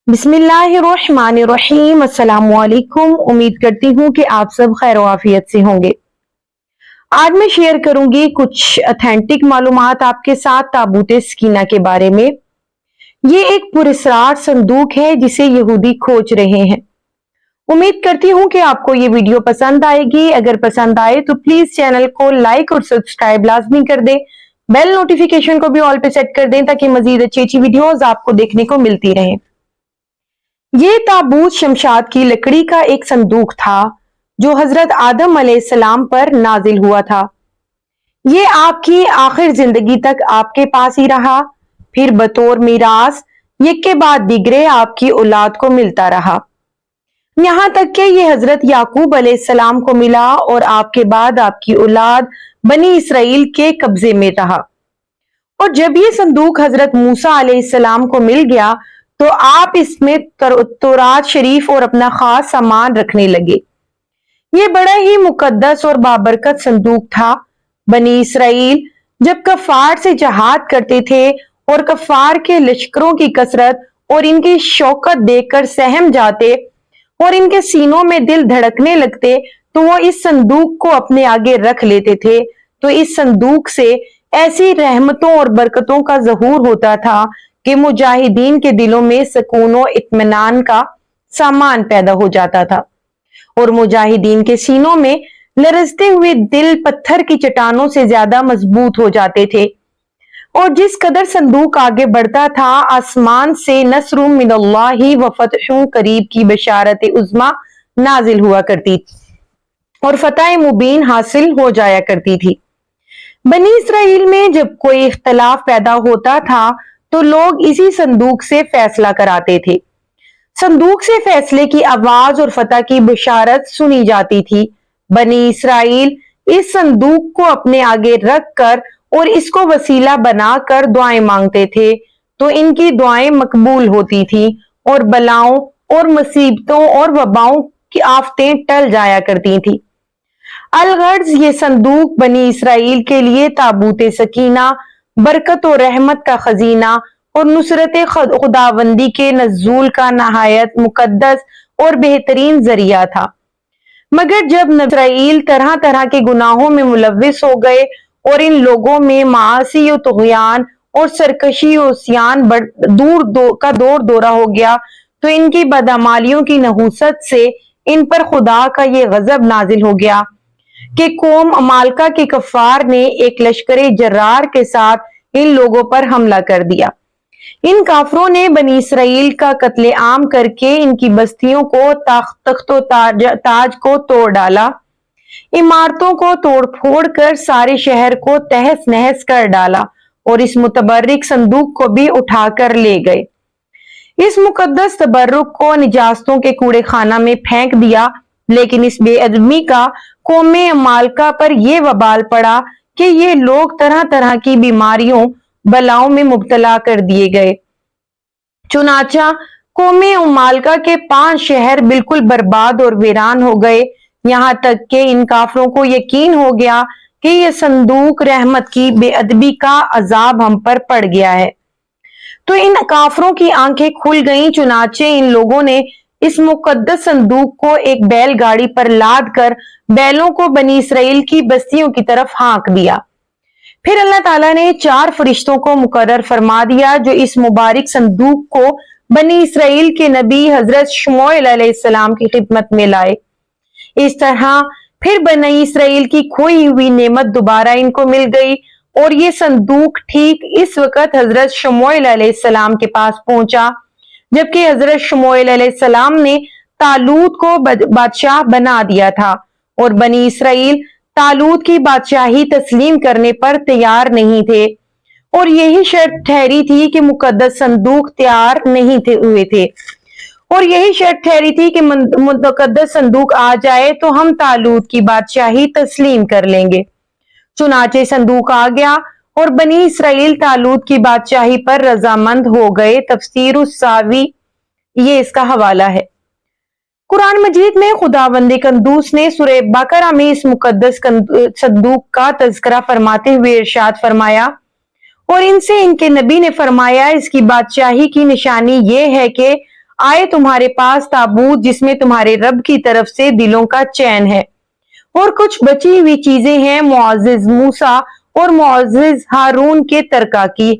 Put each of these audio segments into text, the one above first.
बिस्मिल्लाहिर्रहमानिर्रहीम। अस्सलामुअलैकुम। उम्मीद करती हूँ कि आप सब खैर आफियत से होंगे। आज मैं शेयर करूंगी कुछ ऑथेंटिक मालूमात आपके साथ ताबूत सकीना के बारे में। ये एक पुरस्रार संदूक है जिसे यहूदी खोज रहे हैं। उम्मीद करती हूँ कि आपको ये वीडियो पसंद आएगी। अगर पसंद आए तो प्लीज चैनल को लाइक और सब्सक्राइब लाजमी कर दें। बेल नोटिफिकेशन को भी ऑल पे सेट कर दें ताकि मजीद अच्छी वीडियोस आपको देखने को मिलती रहें। ये ताबूत शमशाद की लकड़ी का एक संदूक था जो हजरत आदम अलैहिस्सलाम पर नाजिल हुआ था। ये आपकी आखिर जिंदगी तक आपके पास ही रहा, फिर बतौर मीरास एक के बाद दिगरे आपकी औलाद को मिलता रहा, यहां तक कि ये हजरत याकूब अलैहिस्सलाम को मिला और आपके बाद आपकी औलाद बनी इसराइल के कब्जे में रहा। और जब ये संदूक हजरत मूसा अलैहिस्सलाम को मिल गया तो आप इसमें तौरात शरीफ और अपना खास सामान रखने लगे। ये बड़ा ही मुकद्दस और बाबरकत संदूक था। बनी इसराइल जब कफार से जहाद करते थे और कफार के लश्करों की कसरत और इनकी शौकत देखकर सहम जाते और इनके सीनों में दिल धड़कने लगते तो वो इस संदूक को अपने आगे रख लेते थे। तो इस संदूक से ऐसी रहमतों और बरकतों का ज़हूर होता था कि मुजाहिदीन के दिलों में सुकून और इत्मीनान का सामान पैदा हो जाता था और मुजाहिदीन के सीनों में लरजते हुए दिल पत्थर की चट्टानों से ज्यादा मजबूत हो जाते थे। और जिस कदर संदूक आगे बढ़ता था, आसमान से नस्रुम मिनल्लाहि व फतहुन करीब की बशारत उज़्मा नाजिल हुआ करती और फतह मुबीन हासिल हो जाया करती थी। बनी इसराइल में जब कोई इख्तलाफ पैदा होता था तो लोग इसी संदूक से फैसला कराते थे। संदूक से फैसले की आवाज और फतह की बशारत सुनी जाती थी। बनी इसराइल इस संदूक को अपने आगे रख कर और इसको वसीला बनाकर दुआएं मांगते थे तो इनकी दुआएं मकबूल होती थी और बलाओं और मुसीबतों और वबाओं की आफतें टल जाया करती थी। अलगर्ज ये संदूक बनी इसराइल के लिए ताबूत सकीना, बरकत और रहमत का खजीना और नुसरत खुदाबंदी के नज़ूल का नहायत मुकद्दस और बेहतरीन जरिया था। मगर जब इसराइल तरह तरह के गुनाहों में मुलव्विस हो गए और इन लोगों में मासी और तुग़यान और सरकशी और सियान का दौर दौरा हो गया तो इनकी बदअमालियों की नहूसत से इन पर खुदा का ये गजब नाजिल हो गया कि कौम अमालका के कफार ने एक लश्कर जर्रार के साथ इन लोगों पर हमला कर दिया। इन काफरों ने बनी इसराइल का कत्ले आम करके इनकी बस्तियों को तख्तो ताज को तोड़ डाला, इमारतों को तोड़ फोड़ कर सारे शहर को तहस नहस कर डाला और इस मुतबर्रिक संदूक को भी उठाकर ले गए। इस मुकद्दस तबर्रुक को निजास्तों के कूड़े खाना में फेंक दिया। लेकिन इस बेअदबी का कौमे अमालका पर यह वबाल पड़ा कि ये लोग तरह तरह की बीमारियों बलाओं में मुब्तला कर दिए गए। चुनाचा कौमे अमालका के 5 शहर बिल्कुल बर्बाद और वीरान हो गए। यहाँ तक कि इन काफरों को यकीन हो गया कि यह संदूक रहमत की बेअदबी का अजाब हम पर पड़ गया है। तो इन काफरों की आंखें खुल गईं। चुनाचे इन लोगों ने इस मुकद्दस संदूक को एक बैलगाड़ी पर लाद कर बैलों को बनी इसराइल की बस्तियों की तरफ हाँक दिया। फिर अल्लाह ताला ने 4 फरिश्तों को मुकर्रर फरमा दिया जो इस मुबारक संदूक को बनी इसराइल के नबी हजरत शमूएल अलैहिस्सलाम की खिदमत में लाए। इस तरह फिर बनी इसराइल की खोई हुई नेमत दोबारा इनको मिल गई और ये संदूक ठीक इस वक्त हजरत शमूएल अलैहिस्सलाम के पास पहुंचा जबकि हजरत शमूएल अलैहिस्सलाम ने तालूत को बादशाह बना दिया था और बनी इसराइल तालूत की बादशाही तस्लीम करने पर तैयार नहीं थे और यही शर्त ठहरी थी कि मुकद्दस संदूक तैयार नहीं हुए थे और यही शर्त ठहरी थी कि मुकद्दस संदूक आ जाए तो हम तालूत की बादशाही तस्लीम कर लेंगे। चुनाचे संदूक आ गया और बनी इसराइल तालूत की बादशाही पर रजामंद हो गए। तफसीर उस-सावी ये इसका हवाला है। कुरान मजीद में खुदावंद कंदूस ने सूरह बकरा में इस मुकद्दस संदूक का तज़किरा फरमाते हुए इरशाद फरमाया और इनसे इनके नबी ने फरमाया इसकी बादशाही की निशानी ये है कि आए तुम्हारे पास ताबूत जिसमें तुम्हारे रब की तरफ से दिलों का चैन है और कुछ बची हुई चीजें हैं मुअज़्ज़िज़ मूसा और मुअज़्ज़िज़ हारून के तरका की।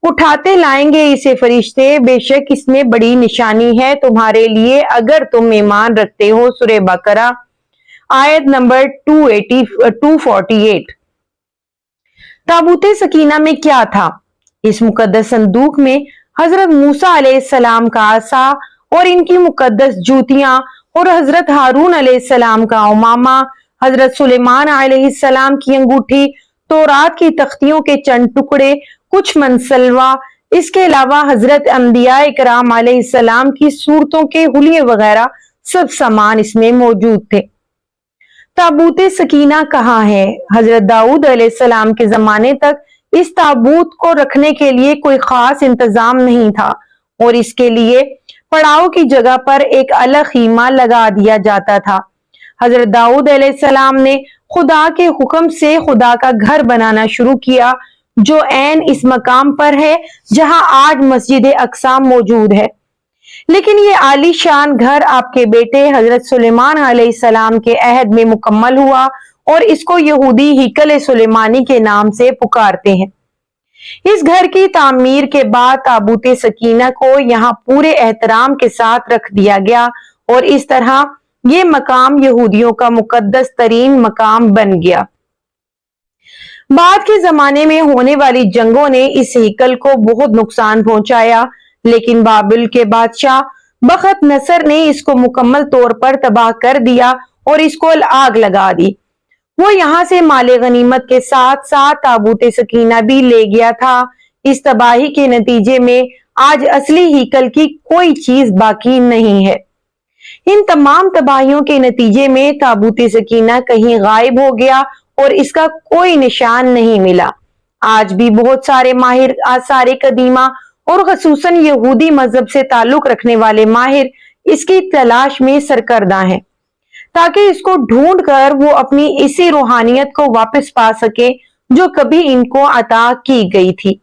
उठाते लाएंगे इसे फरिश्ते, बेशक इसमें बड़ी निशानी है तुम्हारे लिए अगर तुम ईमान रखते हो। सूरह बकरा आयत नंबर 248। ताबूते सकीना में क्या था? इस मुकद्दस संदूक में हजरत मूसा अलैहिस्सलाम का आसा और इनकी मुकद्दस जूतियां और हजरत हारून अलैहिस्सलाम का उमामा, हजरत सुलेमान अलैहिस्सलाम की अंगूठी, तौरात की तख्तियों के चंद टुकड़े, कुछ मनसलवा, इसके अलावा हजरत अंबिया इकराम अलैहिस्सलाम की सूरतों के हुलिये वगैरह सब सामान इसमें मौजूद थे। ताबूते सकीना कहाँ है? हजरत दाऊद अलैहिस्सलाम के जमाने तक इस ताबूत को रखने के लिए कोई खास इंतजाम नहीं था और इसके लिए पड़ाव की जगह पर एक अलग खीमा लगा दिया जाता था। हजरत दाऊद अलैहिस्सलाम ने खुदा के हुक्म से खुदा का घर बनाना शुरू किया जो ऐन इस मकाम पर है जहां आज मस्जिद अक्सा मौजूद है। लेकिन ये आलीशान घर आपके बेटे हजरत सुलेमान अलैहिस्सलाम के अहद में मुकम्मल हुआ और इसको यहूदी हिकल सुलेमानी के नाम से पुकारते हैं। इस घर की तामीर के बाद ताबूते सकीना को यहाँ पूरे एहतराम के साथ रख दिया गया और इस तरह ये मकाम यहूदियों का मुकद्दस तरीन मकाम बन गया। बाद के जमाने में होने वाली जंगों ने इस हिकल को बहुत नुकसान पहुंचाया, लेकिन बाबिल के बादशाह बखत नसर ने इसको मुकम्मल तौर पर तबाह कर दिया और इसको आग लगा दी। वो यहाँ से माले गनीमत के साथ साथ ताबूते सकीना भी ले गया था। इस तबाही के नतीजे में आज असली हिकल की कोई चीज बाकी नहीं है। इन तमाम तबाहियों के नतीजे में ताबूते सकीना कहीं गायब हो गया और इसका कोई निशान नहीं मिला। आज भी बहुत सारे माहिर आसारे कदीमा और खसूसन यहूदी मजहब से ताल्लुक रखने वाले माहिर इसकी तलाश में सरकर्दा हैं ताकि इसको ढूंढ कर वो अपनी इसी रूहानियत को वापस पा सके जो कभी इनको अता की गई थी।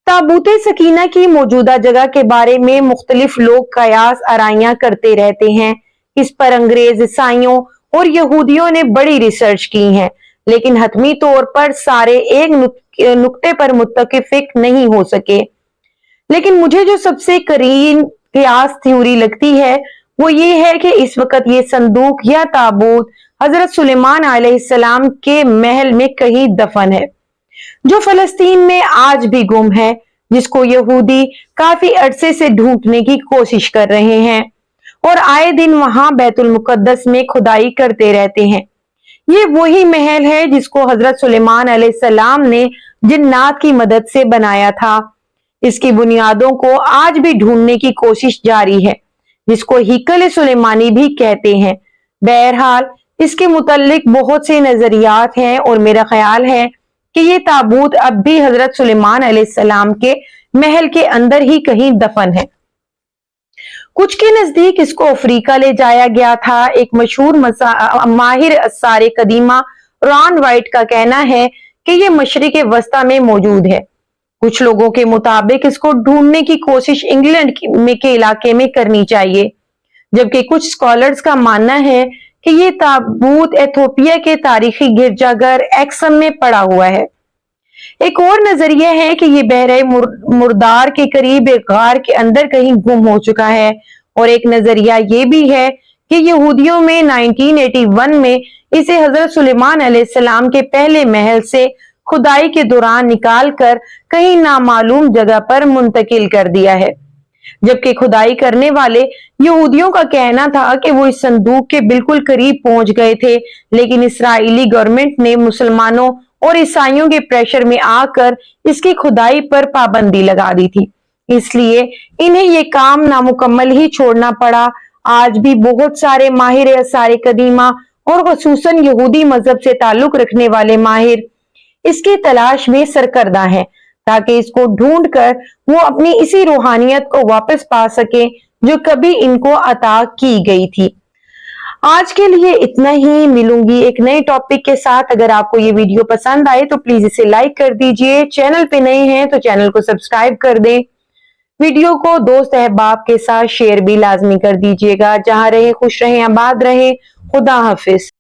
ताबूते सकीना की मौजूदा जगह के बारे में मुख्तलिफ लोग कयास आराइयां करते रहते हैं। इस पर अंग्रेज, ईसाइयों और यहूदियों ने बड़ी रिसर्च की है, लेकिन हतमी तौर पर सारे एक नुक्ते पर मुत्तफिक नहीं हो सके। लेकिन मुझे जो सबसे करीन कयास थ्योरी लगती है वो ये है कि इस वक्त ये संदूक या ताबूत हजरत सुलेमान अलैहिस्सलाम के महल में कहीं दफन है जो फलस्तीन में आज भी गुम है, जिसको यहूदी काफी अरसे से ढूंढने की कोशिश कर रहे हैं और आए दिन वहां बैतुल मुकद्दस में खुदाई करते रहते हैं। ये वही महल है जिसको हजरत सुलेमान अलैहिस्सलाम ने जिन्नात की मदद से बनाया था। इसकी बुनियादों को आज भी ढूंढने की कोशिश जारी है, जिसको हिकल सुलेमानी भी कहते हैं। बहरहाल इसके मुतल्लिक बहुत से नजरियात हैं और मेरा ख्याल है कि ये ताबूत अब भी हजरत सुलेमान अलैहिस्सलाम के महल के अंदर ही कहीं दफन है। कुछ के नजदीक इसको अफ्रीका ले जाया गया था। एक मशहूर माहिर सारे कदीमा रॉन वाइट का कहना है कि ये मशरिक वस्ता में मौजूद है। कुछ लोगों के मुताबिक इसको ढूंढने की कोशिश इंग्लैंड के इलाके में करनी चाहिए, जबकि कुछ स्कॉलर्स का मानना है कि ये ताबूत एथोपिया के तारीखी गिरजाघर एक्सम में पड़ा हुआ है। एक और नजरिया है कि ये बहरे मुर्दार के करीब एक गार के अंदर कहीं गुम हो चुका है और एक नजरिया ये भी है कि यहूदियों में 1981 में इसे हजरत सुलेमान अलैहिस्सलाम के पहले महल से खुदाई के दौरान निकाल कर कहीं नामालूम जगह पर मुंतकिल कर दिया है, जबकि खुदाई करने वाले यहूदियों का कहना था कि वो इस संदूक के बिल्कुल करीब पहुंच गए थे, लेकिन इस्राएली गवर्नमेंट ने मुसलमानों और ईसाइयों के प्रेशर में आकर इसकी खुदाई पर पाबंदी लगा दी थी, इसलिए इन्हें ये काम नामुकम्मल ही छोड़ना पड़ा। आज भी बहुत सारे माहिर सारे कदीमा और खुसूसन यहूदी मजहब से ताल्लुक रखने वाले माहिर इसकी तलाश में सरकर्दा है ताकि इसको ढूंढकर वो अपनी इसी रूहानियत को वापस पा सके जो कभी इनको अता की गई थी। आज के लिए इतना ही, मिलूंगी एक नए टॉपिक के साथ। अगर आपको ये वीडियो पसंद आए तो प्लीज इसे लाइक कर दीजिए, चैनल पे नए हैं तो चैनल को सब्सक्राइब कर दें। वीडियो को दोस्त अहबाब के साथ शेयर भी लाजमी कर दीजिएगा। जहां रहे खुश रहें, आबाद रहें। खुदा हाफिज।